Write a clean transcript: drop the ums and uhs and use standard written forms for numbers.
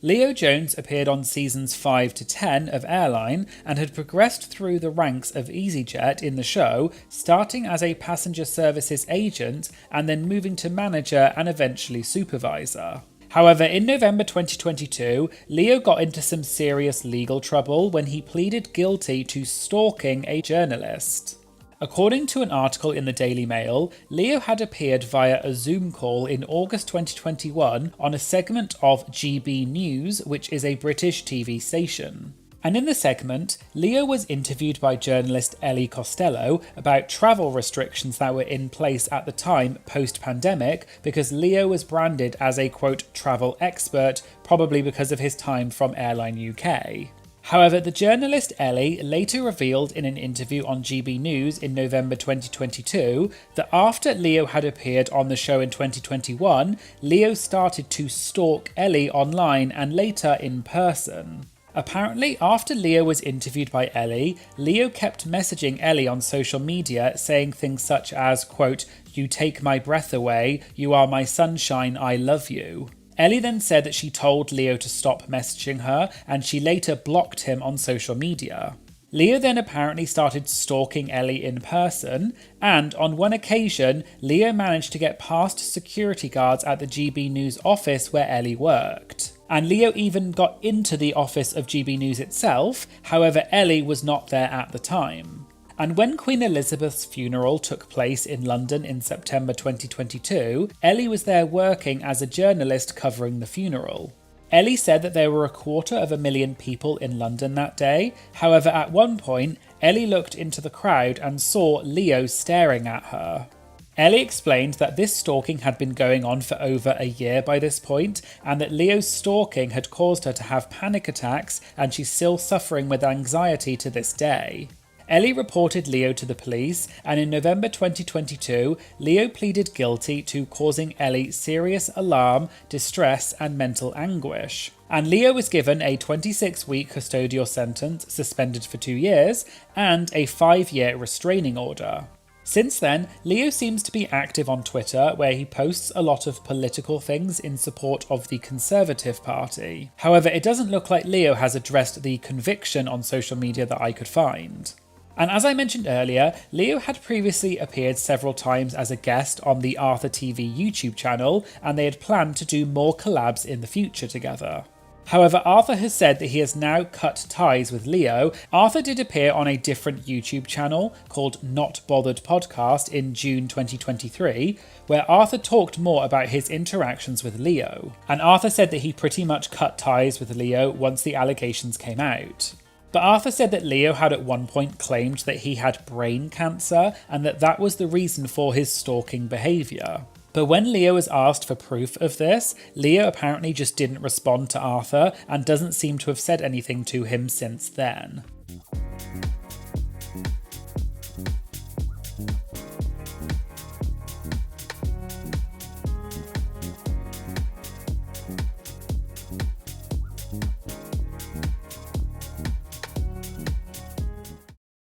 Leo Jones appeared on seasons 5 to 10 of Airline and had progressed through the ranks of EasyJet in the show, starting as a passenger services agent and then moving to manager and eventually supervisor. However, in November 2022, Leo got into some serious legal trouble when he pleaded guilty to stalking a journalist. According to an article in the Daily Mail, Leo had appeared via a Zoom call in August 2021 on a segment of GB News, which is a British TV station. And in the segment, Leo was interviewed by journalist Ellie Costello about travel restrictions that were in place at the time post-pandemic because Leo was branded as a quote travel expert, probably because of his time from Airline UK. However, the journalist Ellie later revealed in an interview on GB News in November 2022 that after Leo had appeared on the show in 2021, Leo started to stalk Ellie online and later in person. Apparently, after Leo was interviewed by Ellie, Leo kept messaging Ellie on social media saying things such as, quote, "You take my breath away, you are my sunshine, I love you." Ellie then said that she told Leo to stop messaging her, and she later blocked him on social media. Leo then apparently started stalking Ellie in person, and on one occasion, Leo managed to get past security guards at the GB News office where Ellie worked. And Leo even got into the office of GB News itself, however Ellie was not there at the time. And when Queen Elizabeth's funeral took place in London in September 2022, Ellie was there working as a journalist covering the funeral. Ellie said that there were 250,000 people in London that day. However, at one point, Ellie looked into the crowd and saw Leo staring at her. Ellie explained that this stalking had been going on for over a year by this point, and that Leo's stalking had caused her to have panic attacks, and she's still suffering with anxiety to this day. Ellie reported Leo to the police, and in November 2022, Leo pleaded guilty to causing Ellie serious alarm, distress, and mental anguish. And Leo was given a 26-week custodial sentence, suspended for 2 years, and a 5-year restraining order. Since then, Leo seems to be active on Twitter, where he posts a lot of political things in support of the Conservative Party. However, it doesn't look like Leo has addressed the conviction on social media that I could find. And as I mentioned earlier, Leo had previously appeared several times as a guest on the Arthur TV YouTube channel, and they had planned to do more collabs in the future together. However, Arthur has said that he has now cut ties with Leo. Arthur did appear on a different YouTube channel called Not Bothered Podcast in June 2023, where Arthur talked more about his interactions with Leo. And Arthur said that he pretty much cut ties with Leo once the allegations came out. But Arthur said that Leo had at one point claimed that he had brain cancer and that was the reason for his stalking behaviour. But when Leo was asked for proof of this, Leo apparently just didn't respond to Arthur and doesn't seem to have said anything to him since then.